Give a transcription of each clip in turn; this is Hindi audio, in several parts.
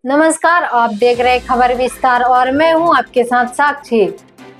नमस्कार, आप देख रहे खबर विस्तार और मैं हूं आपके साथ साक्षी।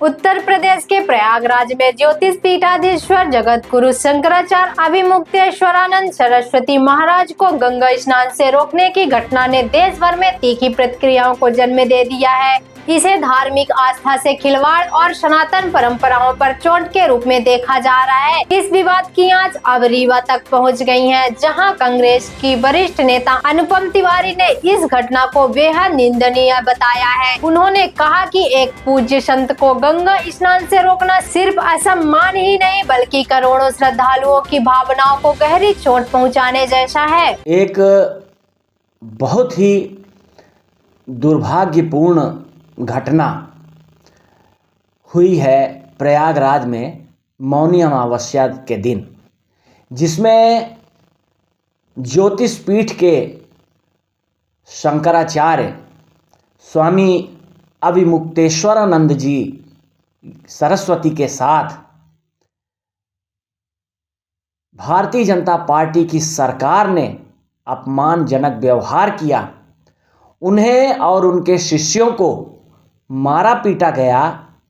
उत्तर प्रदेश के प्रयागराज में ज्योतिष पीठाधीश्वर जगत गुरु शंकराचार्य अभिमुक्तेश्वरानंद सरस्वती महाराज को गंगा स्नान से रोकने की घटना ने देश भर में तीखी प्रतिक्रियाओं को जन्म दे दिया है। इसे धार्मिक आस्था से खिलवाड़ और सनातन परंपराओं पर चोट के रूप में देखा जा रहा है। इस विवाद की आंच अब रीवा तक पहुंच गई है, जहां कांग्रेस की वरिष्ठ नेता अनुपम तिवारी ने इस घटना को बेहद निंदनीय बताया है। उन्होंने कहा कि एक पूज्य संत को गंगा स्नान से रोकना सिर्फ असम्मान ही नहीं बल्कि करोड़ों श्रद्धालुओं की भावनाओं को गहरी चोट पहुँचाने जैसा है। एक बहुत ही दुर्भाग्यपूर्ण घटना हुई है प्रयागराज में मौनी अमावस्या के दिन, जिसमें ज्योतिष पीठ के शंकराचार्य स्वामी अभिमुक्तेश्वरानंद जी सरस्वती के साथ भारतीय जनता पार्टी की सरकार ने अपमानजनक व्यवहार किया। उन्हें और उनके शिष्यों को मारा पीटा गया,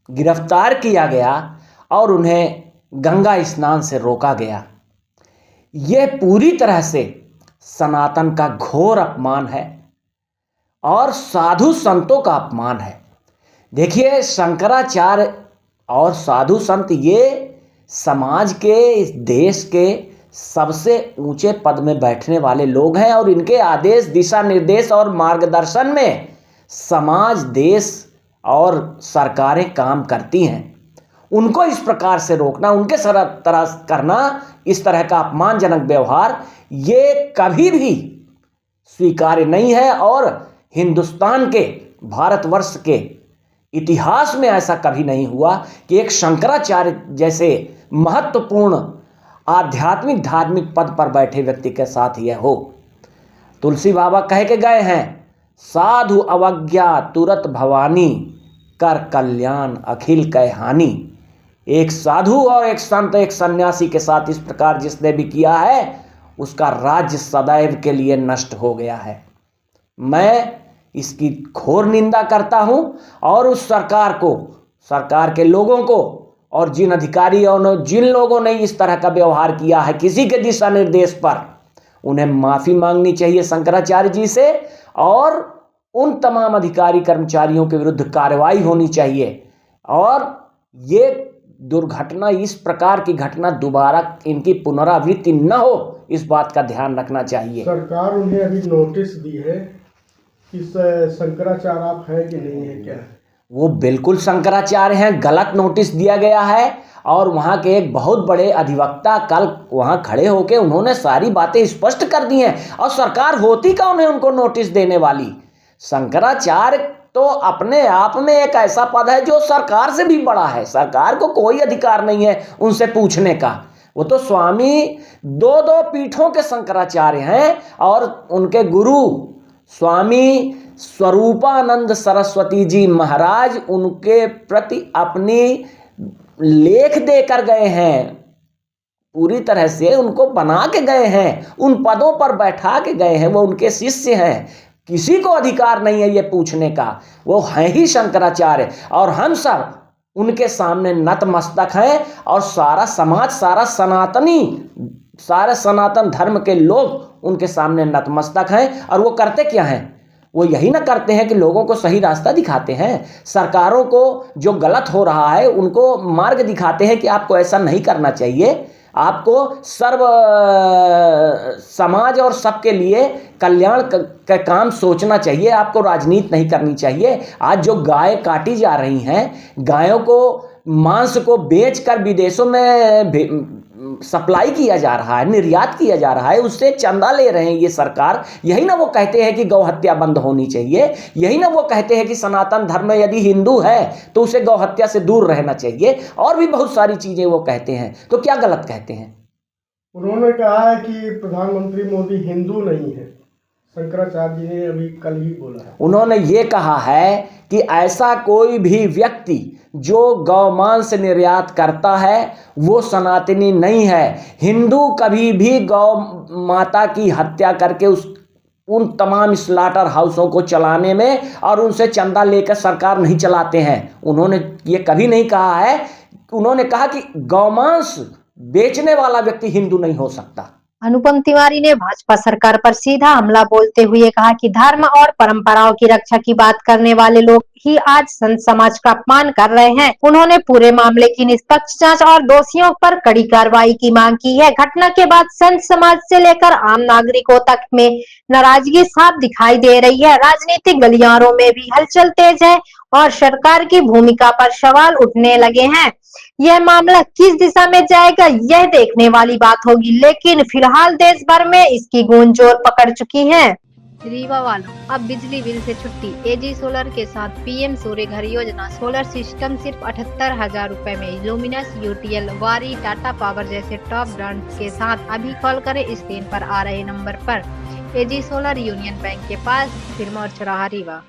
गिरफ्तार किया गया और उन्हें गंगा स्नान से रोका गया। यह पूरी तरह से सनातन का घोर अपमान है और साधु संतों का अपमान है। देखिए, शंकराचार्य और साधु संत ये समाज के, इस देश के सबसे ऊंचे पद में बैठने वाले लोग हैं और इनके आदेश, दिशा निर्देश और मार्गदर्शन में समाज, देश और सरकारें काम करती हैं। उनको इस प्रकार से रोकना, उनके तरह करना, इस तरह का अपमानजनक व्यवहार ये कभी भी स्वीकार्य नहीं है और हिंदुस्तान के, भारतवर्ष के इतिहास में ऐसा कभी नहीं हुआ कि एक शंकराचार्य जैसे महत्वपूर्ण आध्यात्मिक धार्मिक पद पर बैठे व्यक्ति के साथ यह हो। तुलसी बाबा कह के गए हैं, साधु अवज्ञा तुरत भवानी, कर कल्याण अखिल कै हानि। एक साधु और एक संत, एक सन्यासी के साथ इस प्रकार जिसने भी किया है, उसका राज्य सदैव के लिए नष्ट हो गया है। मैं इसकी घोर निंदा करता हूं और उस सरकार को, सरकार के लोगों को और जिन अधिकारियों ने, जिन लोगों ने इस तरह का व्यवहार किया है किसी के दिशा निर्देश पर, उन्हें माफ़ी मांगनी चाहिए शंकराचार्य जी से और उन तमाम अधिकारी कर्मचारियों के विरुद्ध कार्रवाई होनी चाहिए और ये दुर्घटना, इस प्रकार की घटना दोबारा इनकी पुनरावृत्ति न हो, इस बात का ध्यान रखना चाहिए। सरकार उन्हें अभी नोटिस दी है कि शंकराचार्य आप है कि नहीं है क्या? वो बिल्कुल शंकराचार्य हैं, गलत नोटिस दिया गया है और वहाँ के एक बहुत बड़े अधिवक्ता कल वहाँ खड़े होकर उन्होंने सारी बातें स्पष्ट कर दी हैं और सरकार होती का उन्हें उनको नोटिस देने वाली। शंकराचार्य तो अपने आप में एक ऐसा पद है जो सरकार से भी बड़ा है। सरकार को कोई अधिकार नहीं है उनसे पूछने का। वो तो स्वामी दो पीठों के शंकराचार्य हैं और उनके गुरु स्वामी स्वरूपानंद सरस्वती जी महाराज उनके प्रति अपनी लेख देकर गए हैं, पूरी तरह से उनको बना के गए हैं, उन पदों पर बैठा के गए हैं। वो उनके शिष्य हैं, किसी को अधिकार नहीं है ये पूछने का। वो हैं ही शंकराचार्य और हम सब उनके सामने नतमस्तक हैं और सारा समाज, सारे सनातन धर्म के लोग उनके सामने नतमस्तक हैं। और वो करते क्या हैं? वो यही ना करते हैं कि लोगों को सही रास्ता दिखाते हैं, सरकारों को जो गलत हो रहा है उनको मार्ग दिखाते हैं कि आपको ऐसा नहीं करना चाहिए, आपको सर्व समाज और सबके लिए कल्याण का काम सोचना चाहिए, आपको राजनीति नहीं करनी चाहिए। आज जो गाय काटी जा रही हैं, गायों को मांस को बेचकर विदेशों में सप्लाई किया जा रहा है, निर्यात किया जा रहा है, उससे चंदा ले रहे हैं ये सरकार। यही ना वो कहते हैं कि गौ हत्या बंद होनी चाहिए, यही ना वो कहते हैं कि सनातन धर्म में यदि हिंदू है तो उसे गौ हत्या से दूर रहना चाहिए और भी बहुत सारी चीजें वो कहते हैं। तो क्या गलत कहते हैं? उन्होंने कहा है कि प्रधानमंत्री मोदी हिंदू नहीं है। शंकराचार्य जी ने अभी कल ही बोला है। उन्होंने ये कहा है कि ऐसा कोई भी व्यक्ति जो गौमांस निर्यात करता है वो सनातनी नहीं है। हिंदू कभी भी गौ माता की हत्या करके उन तमाम स्लाटर हाउसों को चलाने में, और उनसे चंदा लेकर सरकार नहीं चलाते हैं। उन्होंने ये कभी नहीं कहा है, उन्होंने कहा कि गौमांस बेचने वाला व्यक्ति हिंदू नहीं हो सकता। अनुपम तिवारी ने भाजपा सरकार पर सीधा हमला बोलते हुए कहा कि धर्म और परंपराओं की रक्षा की बात करने वाले लोग ही आज संत समाज का अपमान कर रहे हैं। उन्होंने पूरे मामले की निष्पक्ष जांच और दोषियों पर कड़ी कार्रवाई की मांग की है। घटना के बाद संत समाज से लेकर आम नागरिकों तक में नाराजगी साफ दिखाई दे रही है। राजनीतिक गलियारों में भी हलचल तेज है और सरकार की भूमिका पर सवाल उठने लगे हैं। यह मामला किस दिशा में जाएगा यह देखने वाली बात होगी, लेकिन फिलहाल देश भर में इसकी गूंज जोर पकड़ चुकी है। रीवा वालों, अब बिजली बिल से छुट्टी। एजी सोलर के साथ पीएम सूर्य घर योजना। सोलर सिस्टम सिर्फ 78,000 रुपए में। लुमिनस, यूटीएल, वारी, टाटा पावर जैसे टॉप ब्रांड्स के साथ अभी कॉल करें स्क्रीन पर आ रहे नंबर पर। एजी सोलर यूनियन बैंक के पास, सिरमौर चौराहा, रीवा।